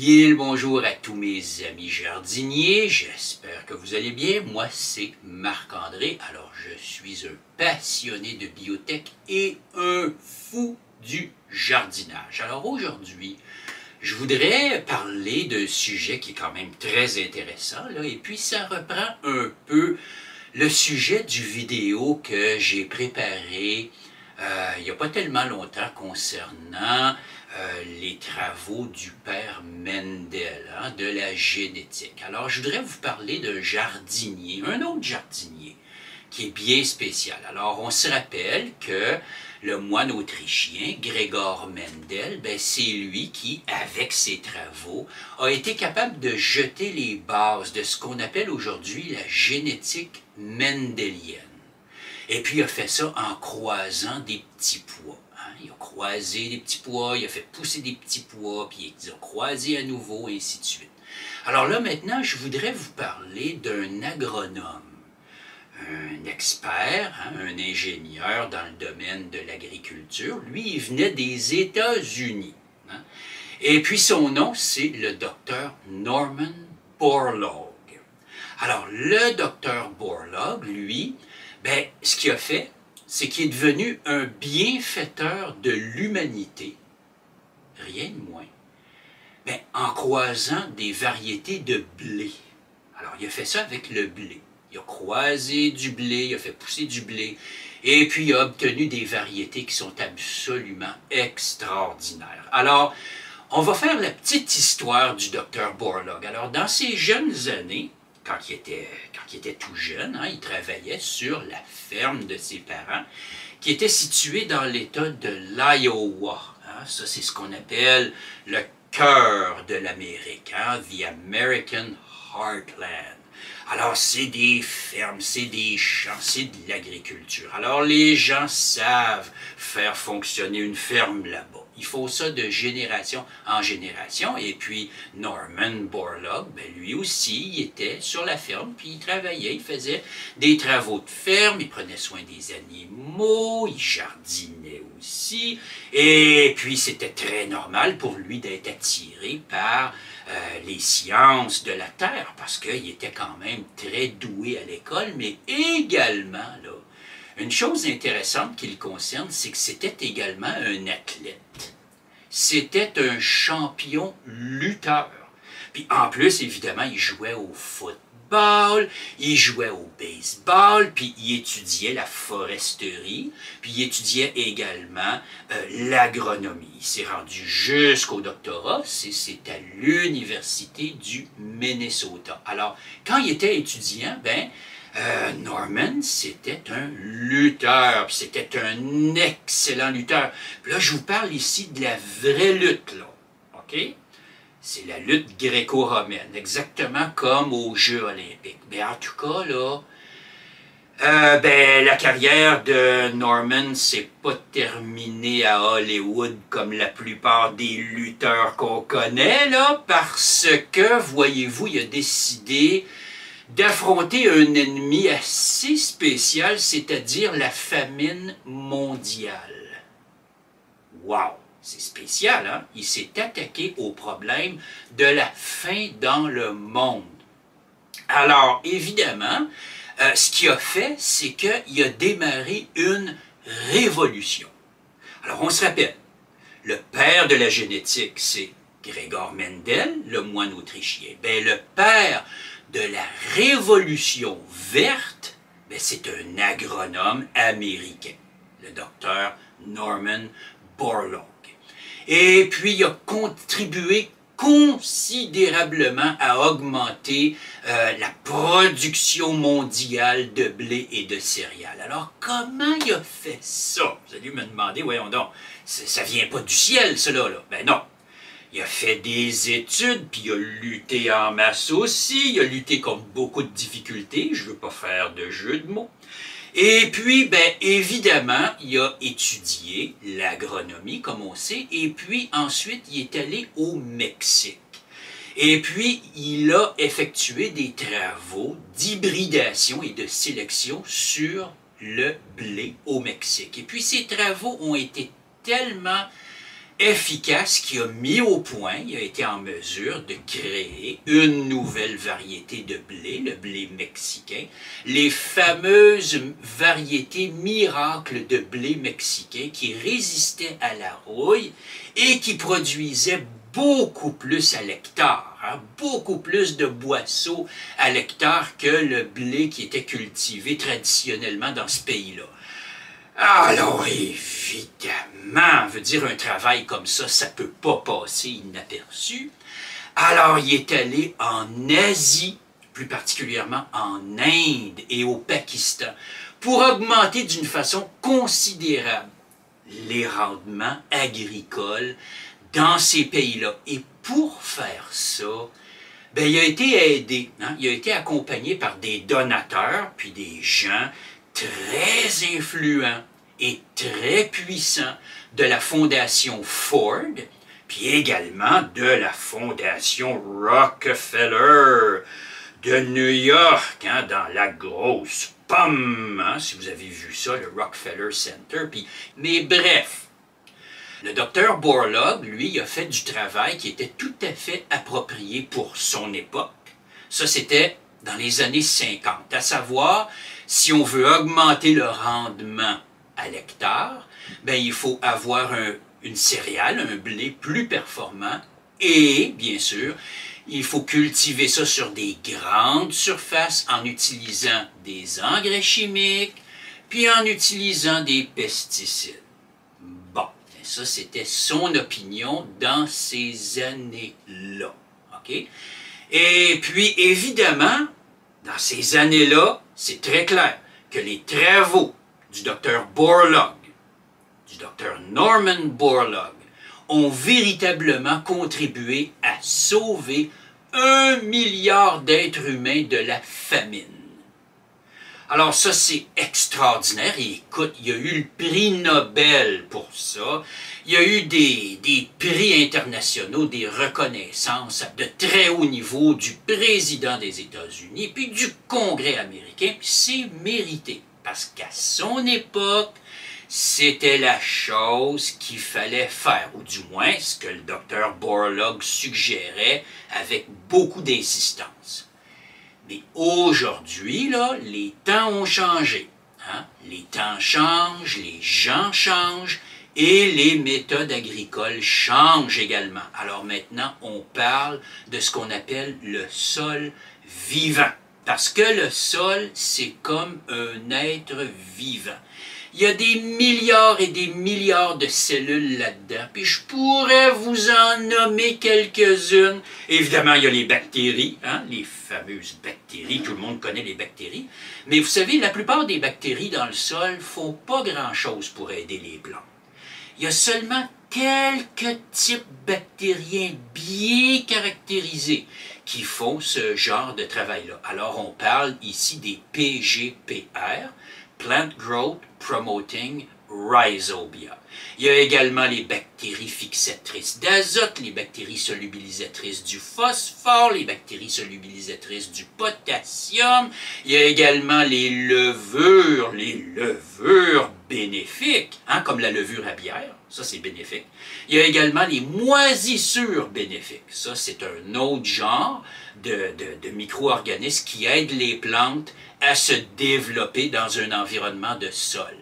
Bien le bonjour à tous mes amis jardiniers, j'espère que vous allez bien. Moi c'est Marc-André, alors je suis un passionné de biotech et un fou du jardinage. Alors aujourd'hui, je voudrais parler d'un sujet qui est quand même très intéressant, là, et puis ça reprend un peu le sujet du vidéo que j'ai préparé il n'y a pas tellement longtemps concernant les travaux du père Mendel, de la génétique. Alors, je voudrais vous parler d'un jardinier, un autre jardinier, qui est bien spécial. Alors, on se rappelle que le moine autrichien, Gregor Mendel, c'est lui qui, avec ses travaux, a été capable de jeter les bases de ce qu'on appelle aujourd'hui la génétique mendélienne. Et puis, il a fait ça en croisant des petits pois. Il a croisé des petits pois, il a fait pousser des petits pois, puis il a croisé à nouveau, et ainsi de suite. Alors là, maintenant, je voudrais vous parler d'un agronome, un expert, un ingénieur dans le domaine de l'agriculture. Lui, il venait des États-Unis. Et puis, son nom, c'est le docteur Norman Borlaug. Alors, le docteur Borlaug, lui, ce qu'il a fait, c'est qu'il est devenu un bienfaiteur de l'humanité, rien de moins, en croisant des variétés de blé. Alors, il a fait ça avec le blé. Il a croisé du blé, il a fait pousser du blé, et puis il a obtenu des variétés qui sont absolument extraordinaires. Alors, on va faire la petite histoire du docteur Borlaug. Alors, dans ses jeunes années, quand il était tout jeune, il travaillait sur la ferme de ses parents, qui était située dans l'État de l'Iowa. Ça, c'est ce qu'on appelle le cœur de l'Amérique, the American Heartland. Alors, c'est des fermes, c'est des champs, c'est de l'agriculture. Alors, les gens savent faire fonctionner une ferme là-bas. Il faut ça de génération en génération. Et puis, Norman Borlaug, lui aussi, il était sur la ferme, puis il travaillait, il faisait des travaux de ferme, il prenait soin des animaux, il jardinait aussi. Et puis, c'était très normal pour lui d'être attiré par les sciences de la Terre, parce qu'il était quand même très doué à l'école, mais également, là, une chose intéressante qui le concerne, c'est que c'était également un athlète. C'était un champion lutteur. Puis en plus, évidemment, il jouait au football, il jouait au baseball, puis il étudiait la foresterie, puis il étudiait également l'agronomie. Il s'est rendu jusqu'au doctorat, c'est à l'université du Minnesota. Alors, quand il était étudiant, Norman, c'était un lutteur, puis c'était un excellent lutteur. Puis là, je vous parle ici de la vraie lutte, là, OK? C'est la lutte gréco-romaine, exactement comme aux Jeux olympiques. En tout cas, là, la carrière de Norman s'est pas terminée à Hollywood comme la plupart des lutteurs qu'on connaît, là, parce que, voyez-vous, il a décidé d'affronter un ennemi assez spécial, c'est-à-dire la famine mondiale. Wow! C'est spécial, hein? Il s'est attaqué au problème de la faim dans le monde. Alors, évidemment, ce qu'il a fait, c'est qu'il a démarré une révolution. Alors, on se rappelle, le père de la génétique, c'est Gregor Mendel, le moine autrichien. Le père de la révolution verte, c'est un agronome américain, le docteur Norman Borlaug. Et puis, il a contribué considérablement à augmenter la production mondiale de blé et de céréales. Alors, comment il a fait ça? Vous allez me demander, voyons donc, ça vient pas du ciel, cela, là. Non. Il a fait des études, puis il a lutté en masse aussi, il a lutté contre beaucoup de difficultés, je ne veux pas faire de jeu de mots. Et puis, évidemment, il a étudié l'agronomie, comme on sait, et puis ensuite, il est allé au Mexique. Et puis, il a effectué des travaux d'hybridation et de sélection sur le blé au Mexique. Et puis, ces travaux ont été tellement efficace qui a mis au point, il a été en mesure de créer une nouvelle variété de blé, le blé mexicain, les fameuses variétés miracles de blé mexicain qui résistaient à la rouille et qui produisaient beaucoup plus à l'hectare, hein, beaucoup plus de boisseaux à l'hectare que le blé qui était cultivé traditionnellement dans ce pays-là. Alors, évidemment, veut dire un travail comme ça ne peut pas passer inaperçu. Alors, il est allé en Asie, plus particulièrement en Inde et au Pakistan, pour augmenter d'une façon considérable les rendements agricoles dans ces pays-là. Et pour faire ça, ben, il a été aidé, hein? Il a été accompagné par des donateurs, puis des gens très influents et très puissants de la fondation Ford, puis également de la fondation Rockefeller de New York, hein, dans la grosse pomme, hein, si vous avez vu ça, le Rockefeller Center. Puis, mais bref, le docteur Borlaug, lui, il a fait du travail qui était tout à fait approprié pour son époque. Ça, c'était dans les années 50, à savoir, si on veut augmenter le rendement à l'hectare, ben, il faut avoir une céréale, un blé plus performant et, bien sûr, il faut cultiver ça sur des grandes surfaces en utilisant des engrais chimiques puis en utilisant des pesticides. Bon, ça c'était son opinion dans ces années-là. OK? Et puis, évidemment, dans ces années-là, c'est très clair que les travaux du docteur Borlaug, du docteur Norman Borlaug, ont véritablement contribué à sauver 1 milliard d'êtres humains de la famine. Alors ça, c'est extraordinaire. Et écoute, il y a eu le prix Nobel pour ça. Il y a eu des prix internationaux, des reconnaissances de très haut niveau du président des États-Unis, puis du Congrès américain. Puis c'est mérité, parce qu'à son époque, c'était la chose qu'il fallait faire, ou du moins ce que le docteur Borlaug suggérait avec beaucoup d'insistance. Mais aujourd'hui, là, les temps ont changé. Hein? Les temps changent, les gens changent, et les méthodes agricoles changent également. Alors maintenant, on parle de ce qu'on appelle le sol vivant. Parce que le sol, c'est comme un être vivant. Il y a des milliards et des milliards de cellules là-dedans, puis je pourrais vous en nommer quelques-unes. Évidemment, il y a les bactéries, hein, les fameuses bactéries, tout le monde connaît les bactéries. Mais vous savez, la plupart des bactéries dans le sol ne font pas grand-chose pour aider les plantes. Il y a seulement quelques types bactériens bien caractérisés qui font ce genre de travail-là. Alors, on parle ici des PGPR, Plant Growth Promoting Rhizobia. Il y a également les bactéries fixatrices d'azote, les bactéries solubilisatrices du phosphore, les bactéries solubilisatrices du potassium. Il y a également les levures bénéfiques, hein, comme la levure à bière, ça c'est bénéfique. Il y a également les moisissures bénéfiques, ça c'est un autre genre de micro-organismes qui aident les plantes à se développer dans un environnement de sol.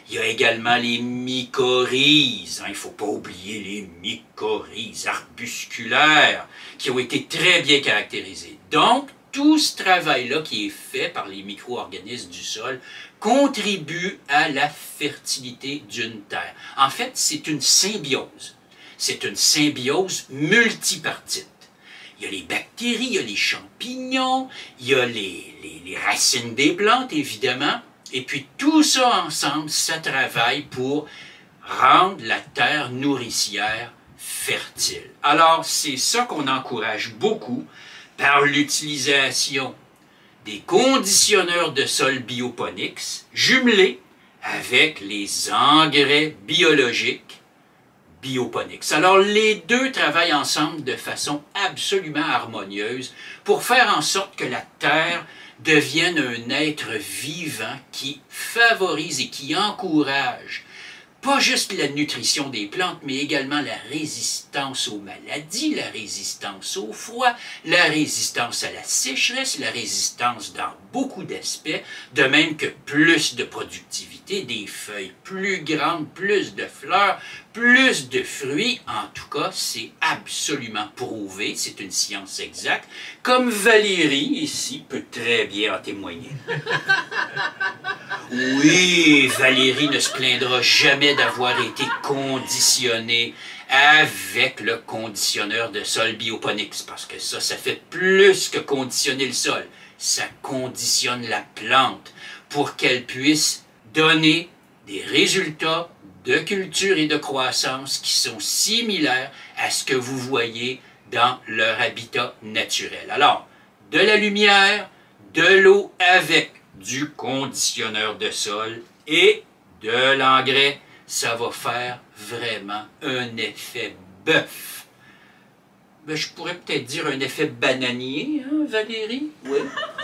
Il y a également les mycorhizes, hein, il ne faut pas oublier les mycorhizes arbusculaires qui ont été très bien caractérisées. Donc, tout ce travail-là qui est fait par les micro-organismes du sol contribue à la fertilité d'une terre. En fait, c'est une symbiose. C'est une symbiose multipartite. Il y a les bactéries, il y a les champignons, il y a les racines des plantes, évidemment. Et puis tout ça ensemble, ça travaille pour rendre la terre nourricière fertile. Alors, c'est ça qu'on encourage beaucoup par l'utilisation des conditionneurs de sol bioponiques jumelés avec les engrais biologiques bioponics. Alors, les deux travaillent ensemble de façon absolument harmonieuse pour faire en sorte que la terre devienne un être vivant qui favorise et qui encourage pas juste la nutrition des plantes, mais également la résistance aux maladies, la résistance au froid, la résistance à la sécheresse, la résistance dans beaucoup d'aspects, de même que plus de productivité, des feuilles plus grandes, plus de fleurs, plus de fruits. En tout cas, c'est absolument prouvé, c'est une science exacte, comme Valérie, ici, peut très bien en témoigner. Oui, Valérie ne se plaindra jamais d'avoir été conditionnée avec le conditionneur de sol Bioponics, parce que ça fait plus que conditionner le sol. Ça conditionne la plante pour qu'elle puisse donner des résultats de culture et de croissance qui sont similaires à ce que vous voyez dans leur habitat naturel. Alors, de la lumière, de l'eau avec du conditionneur de sol et de l'engrais, ça va faire vraiment un effet bœuf. Ben, je pourrais peut-être dire un effet bananier, hein, Valérie? Oui,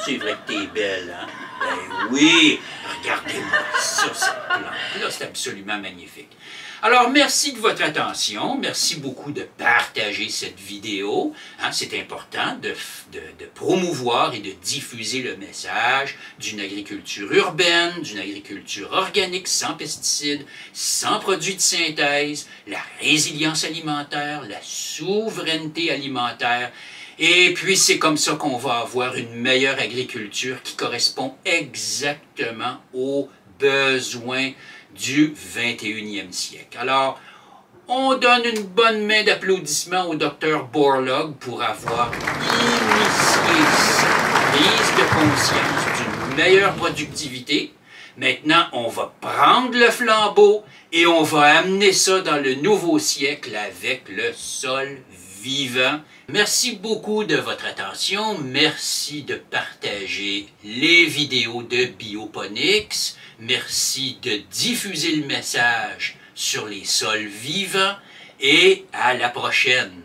c'est vrai que t'es belle, hein? Ben oui, regardez-moi ça, cette plante-là, c'est absolument magnifique. Alors, merci de votre attention, merci beaucoup de partager cette vidéo. Hein, c'est important de promouvoir et de diffuser le message d'une agriculture urbaine, d'une agriculture organique, sans pesticides, sans produits de synthèse, la résilience alimentaire, la souveraineté alimentaire. Et puis, c'est comme ça qu'on va avoir une meilleure agriculture qui correspond exactement aux besoins du 21e siècle. Alors, on donne une bonne main d'applaudissement au Dr Borlaug pour avoir initié cette prise de conscience d'une meilleure productivité. Maintenant, on va prendre le flambeau et on va amener ça dans le nouveau siècle avec le sol vivant. Merci beaucoup de votre attention. Merci de partager les vidéos de Bioponics. Merci de diffuser le message sur les sols vivants et à la prochaine.